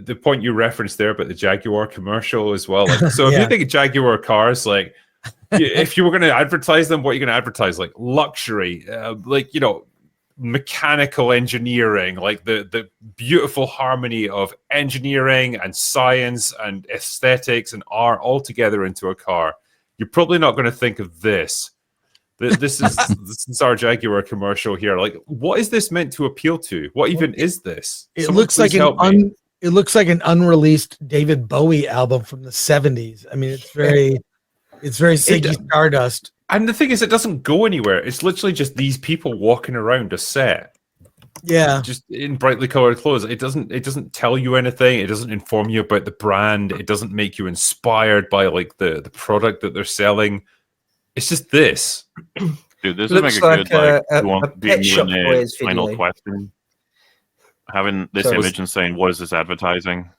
the point you referenced there about the Jaguar commercial as well. Like, so if Yeah. you think of Jaguar cars, like if you were going to advertise them, what are you going to advertise? Like luxury, like, you know, mechanical engineering, like the beautiful harmony of engineering and science and aesthetics and art all together into a car. You're probably not going to think of this. This is our Jaguar commercial here. Like, what is this meant to appeal to? What even is this? It Someone looks like it looks like an unreleased David Bowie album from the 70s. I mean, it's very Ziggy Stardust. And the thing is, it doesn't go anywhere. It's literally just these people walking around a set. Yeah. Just in brightly colored clothes. It doesn't tell you anything. It doesn't inform you about the brand. It doesn't make you inspired by like the product that they're selling. It's just this. Dude, this would make a good Pet Shop Boys final video. question. Having this image and saying, what is this advertising?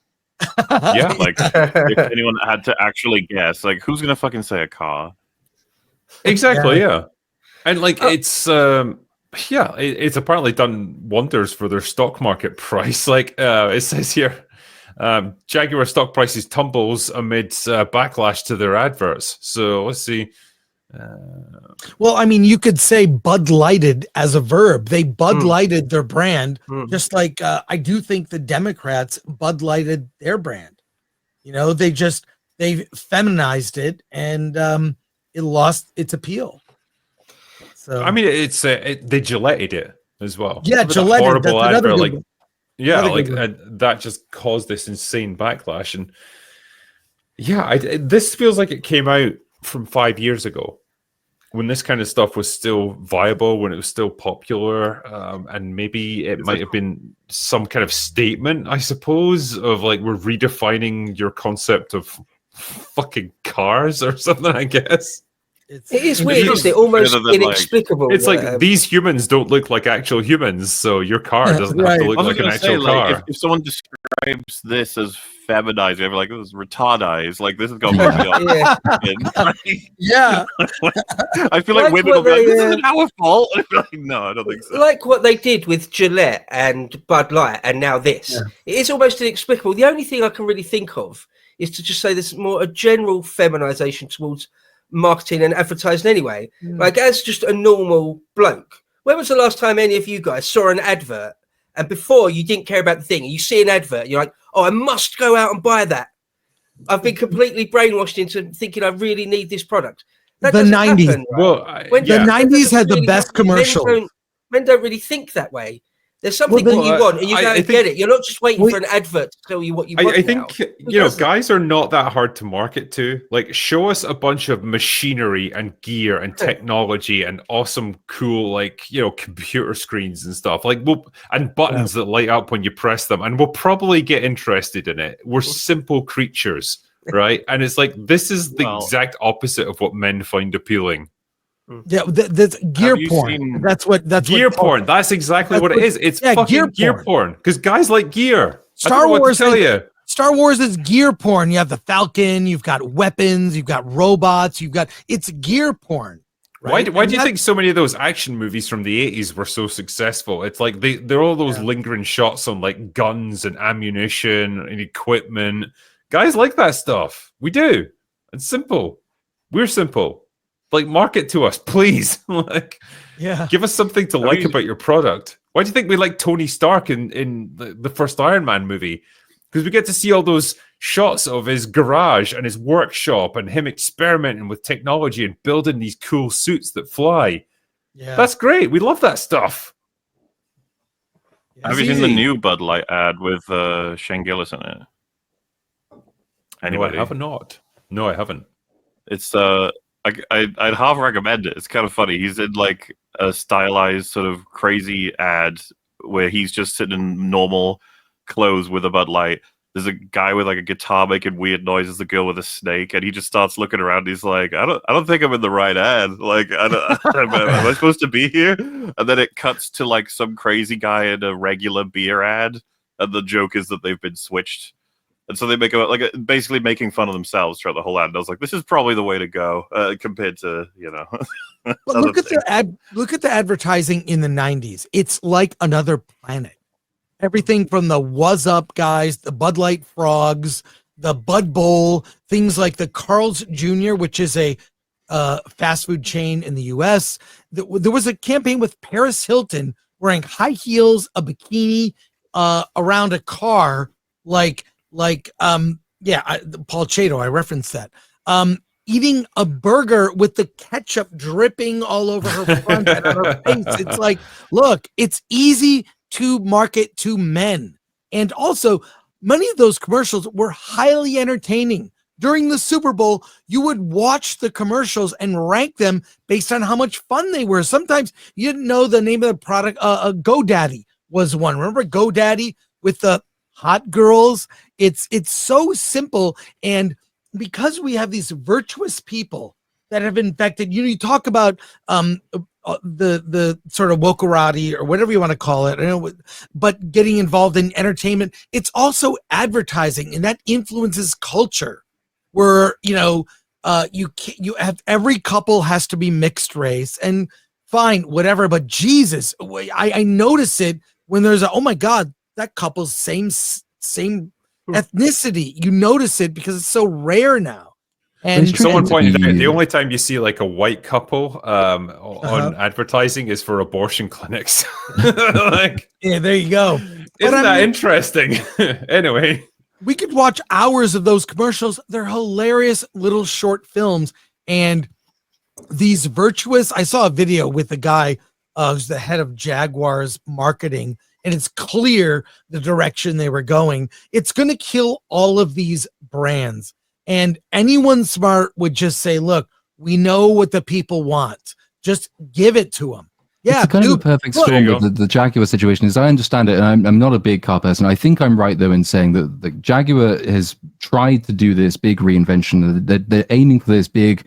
Yeah. Like, if anyone had to actually guess, like, who's going to fucking say a car? Exactly, yeah. And like it's it's apparently done wonders for their stock market price. Like it says here, Jaguar stock prices tumbles amid backlash to their adverts. So let's see. Well, I mean, you could say Bud Lighted as a verb. They Bud Lighted their brand, just like I do think the Democrats Bud Lighted their brand. You know, they feminized it, and it lost its appeal. So I mean, it's they Gilletted it as well. Yeah, Gillette. Horrible advert, like one. that just caused this insane backlash, and this feels like it came out from 5 years ago, when this kind of stuff was still viable, when it was still popular, and maybe it might have been some kind of statement, I suppose, of like, we're redefining your concept of fucking cars or something, I guess. It is weird, isn't it? Almost inexplicable. It's like these humans don't look like actual humans, so your car doesn't have to look like an actual car. If someone describes this as feminized, you're like, this is retardized. Like, this has got yeah. I feel like women will be like, this isn't our fault. Like, no, I don't think so. Like what they did with Gillette and Bud Light, and now this. Yeah. It is almost inexplicable. The only thing I can really think of is to just say there's more a general feminization towards marketing and advertising anyway. Like, as just a normal bloke, when was the last time any of you guys saw an advert and before you didn't care about the thing, you see an advert, you're like, oh, I must go out and buy that. I've been completely brainwashed into thinking I really need this product. That the 90s happen, right? Well, the 90s had the best commercials. Men don't really think that way. There's something that you want, and you go and get it. You're not just waiting for an advert to tell you what you want. I think guys are not that hard to market to. Like, show us a bunch of machinery and gear and technology and awesome, cool, like, computer screens and stuff. Like, and buttons that light up when you press them, and we'll probably get interested in it. We're simple creatures, right? And it's like, this is the exact opposite of what men find appealing. Yeah, that's gear porn. That's gear porn. That's exactly what it is. It's fucking gear porn. Because guys like gear. Star Wars is gear porn. You have the Falcon. You've got weapons. You've got robots. It's gear porn. Right? Why do you think so many of those action movies from the 80s were so successful? It's like they're all those lingering shots on like guns and ammunition and equipment. Guys like that stuff. We do. It's simple. We're simple. Like, market to us, please. Like, give us something to like about your product. Why do you think we like Tony Stark in the first Iron Man movie? Because we get to see all those shots of his garage and his workshop and him experimenting with technology and building these cool suits that fly. Yeah, that's great. We love that stuff. Have you seen the new Bud Light ad with Shane Gillis in it? Anybody? No, I have not. No, I haven't. It's I'd half recommend it. It's kind of funny. He's in like a stylized sort of crazy ad where he's just sitting in normal clothes with a Bud Light. There's a guy with like a guitar making weird noises, a girl with a snake, and he just starts looking around. And he's like, I don't think I'm in the right ad. Like, am I supposed to be here? And then it cuts to like some crazy guy in a regular beer ad, and the joke is that they've been switched. And so they make basically making fun of themselves throughout the whole ad. And I was like, this is probably the way to go compared to, But look at the advertising in the 90s. It's like another planet. Everything from the Was Up guys, the Bud Light Frogs, the Bud Bowl, things like the Carl's Jr., which is a fast food chain in the U.S. There was a campaign with Paris Hilton wearing high heels, a bikini, around a car, Paul Chato, I referenced that. Eating a burger with the ketchup dripping all over her front and on her face. It's like, look, it's easy to market to men. And also, many of those commercials were highly entertaining. During the Super Bowl, you would watch the commercials and rank them based on how much fun they were. Sometimes you didn't know the name of the product. GoDaddy was one. Remember GoDaddy with the hot girls? It's so simple. And because we have these virtuous people that have infected, you talk about the sort of wokerati or whatever you want to call it, but getting involved in entertainment, it's also advertising, and that influences culture. Where you have every couple has to be mixed race, and fine, whatever. But Jesus, I notice it when there's oh my God, that couple's same ethnicity. You notice it because it's so rare now. And someone pointed out the only time you see like a white couple on advertising is for abortion clinics. Yeah, there you go. Isn't that interesting? Anyway, we could watch hours of those commercials. They're hilarious little short films. And these virtuous, I saw a video with a guy who's the head of Jaguar's marketing, and it's clear the direction they were going. It's going to kill all of these brands. And anyone smart would just say, look, we know what the people want. Just give it to them. Yeah, it's kind of a perfect storm with the Jaguar situation. As I understand it, and I'm not a big car person, I think I'm right, though, in saying that the Jaguar has tried to do this big reinvention. They're aiming for this big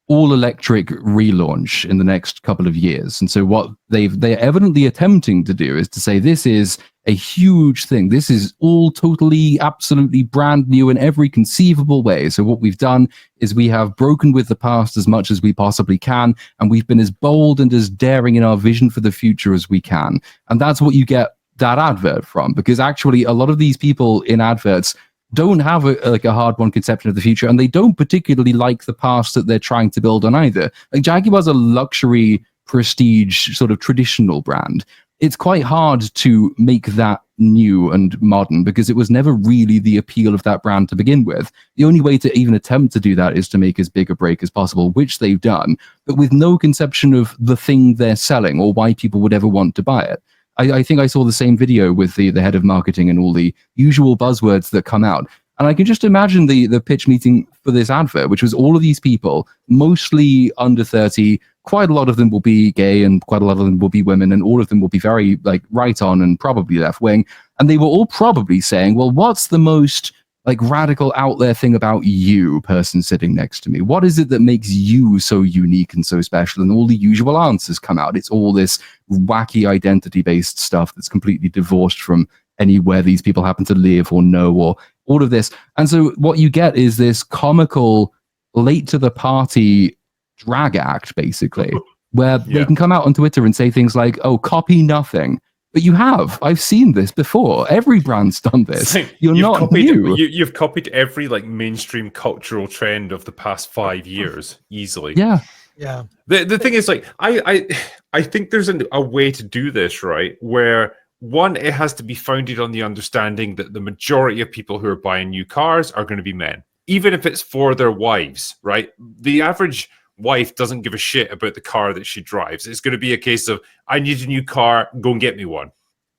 all-electric relaunch in the next couple of years. And so what they're evidently attempting to do is to say this is a huge thing. This is all totally, absolutely brand new in every conceivable way. So what we've done is we have broken with the past as much as we possibly can, and we've been as bold and as daring in our vision for the future as we can. And that's what you get that advert from, because actually a lot of these people in adverts don't have a hard-won conception of the future, and they don't particularly like the past that they're trying to build on either. Like Jaguar's a luxury, prestige, sort of traditional brand. It's quite hard to make that new and modern because it was never really the appeal of that brand to begin with. The only way to even attempt to do that is to make as big a break as possible, which they've done, but with no conception of the thing they're selling or why people would ever want to buy it. I think I saw the same video with the head of marketing and all the usual buzzwords that come out. And I can just imagine the pitch meeting for this advert, which was all of these people, mostly under 30. Quite a lot of them will be gay and quite a lot of them will be women, and all of them will be very right on and probably left wing. And they were all probably saying, well, what's the most radical out there thing about you, person sitting next to me? What is it that makes you so unique and so special? And all the usual answers come out. It's all this wacky identity-based stuff that's completely divorced from anywhere these people happen to live or know, or all of this. And so what you get is this comical, late to the party drag act, basically, where they can come out on Twitter and say things like, oh, copy nothing. But you have. I've seen this before. Every brand's done this. You've not new. You've copied every mainstream cultural trend of the past 5 years easily. Yeah. Yeah. The thing is, I think there's a way to do this, right? Where one, it has to be founded on the understanding that the majority of people who are buying new cars are going to be men, even if it's for their wives, right? The average wife doesn't give a shit about the car that she drives. It's going to be a case of, I need a new car, go and get me one.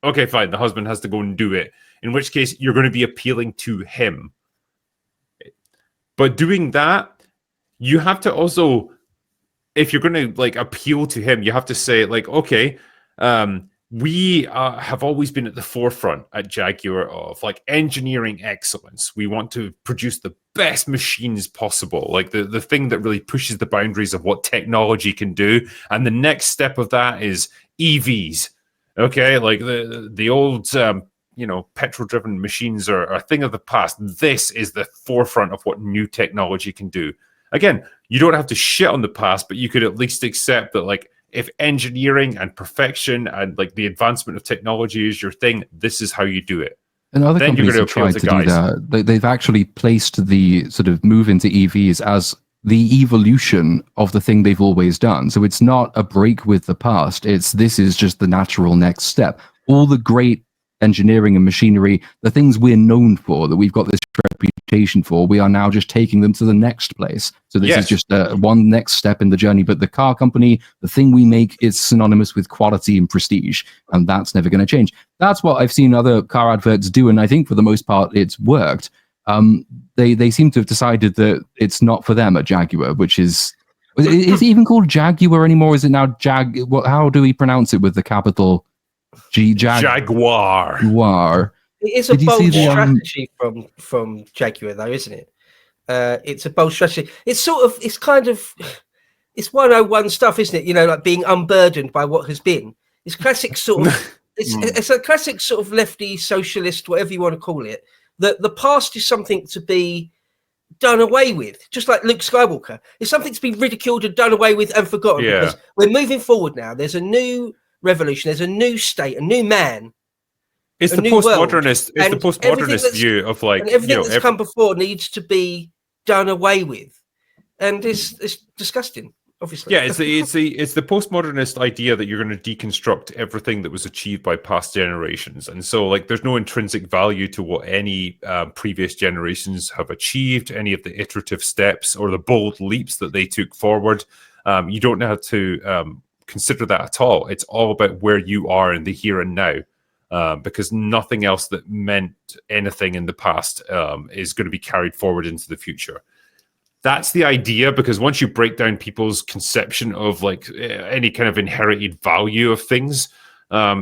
Okay, fine. The husband has to go and do it, in which case you're going to be appealing to him. But doing that, you have to also, if you're going to appeal to him, you have to say okay, we have always been at the forefront at Jaguar of engineering excellence. We want to produce the best machines possible, the thing that really pushes the boundaries of what technology can do. And the next step of that is EVs. Okay, the old petrol-driven machines are a thing of the past. This is the forefront of what new technology can do. Again, you don't have to shit on the past, but you could at least accept that if engineering and perfection and like the advancement of technology is your thing, this is how you do it. And other Then you're companies gonna have appeal tried to to do that. They've actually placed the sort of move into EVs as the evolution of the thing they've always done. So it's not a break with the past. This is just the natural next step. All the great engineering and machinery, the things we're known for, that we've got this reputation for, we are now just taking them to the next place. So this is just one next step in the journey. But the car company, the thing we make, is synonymous with quality and prestige, and that's never going to change. That's what I've seen other car adverts do, and I think for the most part it's worked. They seem to have decided that it's not for them at Jaguar, which is it even called Jaguar anymore? Is it now how do we pronounce it with the capital G? Jaguar. It is a bold strategy from Jaguar, though, isn't it? It's a bold strategy. It's 101 stuff, isn't it? You know, like being unburdened by what has been. It's classic sort of. It's a classic sort of lefty socialist, whatever you want to call it. That the past is something to be done away with, just like Luke Skywalker. It's something to be ridiculed and done away with and forgotten, because we're moving forward now. There's a new revolution. There's a new state, a new man. It's the postmodernist. It's the postmodernist view of like, and everything that's come before needs to be done away with, and it's disgusting. Obviously, yeah, it's the postmodernist idea that you're going to deconstruct everything that was achieved by past generations, and so like there's no intrinsic value to what any previous generations have achieved, any of the iterative steps or the bold leaps that they took forward. You don't have to consider that at all. It's all about where you are in the here and now. Because nothing else that meant anything in the past is going to be carried forward into the future. That's the idea, because once you break down people's conception of like any kind of inherited value of things,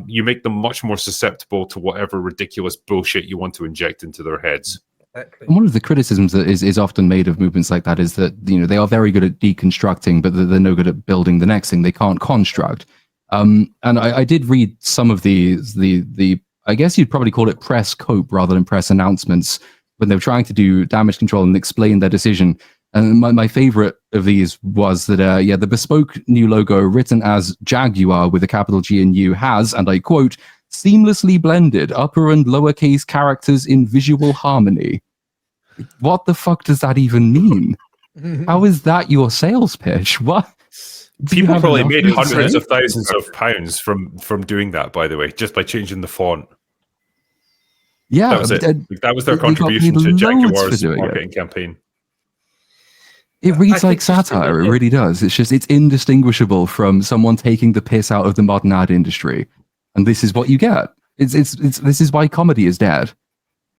you make them much more susceptible to whatever ridiculous bullshit you want to inject into their heads. And one of the criticisms that is often made of movements like that is that, you know, they are very good at deconstructing, but they're no good at building the next thing. They can't construct. And I did read some of the I guess you'd probably call it press cope rather than press announcements, when they were trying to do damage control and explain their decision. And my favorite of these was that, the bespoke new logo, written as Jaguar with a capital G and U, has, and I quote, seamlessly blended upper and lowercase characters in visual harmony. What the fuck does that even mean? How is that your sales pitch? What? People probably made hundreds of thousands of pounds from doing that, by the way, just by changing the font. Yeah, that was it. That was their contribution to Jaguar's marketing campaign. It reads like satire. It really does. It's indistinguishable from someone taking the piss out of the modern ad industry, and this is what you get. This is why comedy is dead.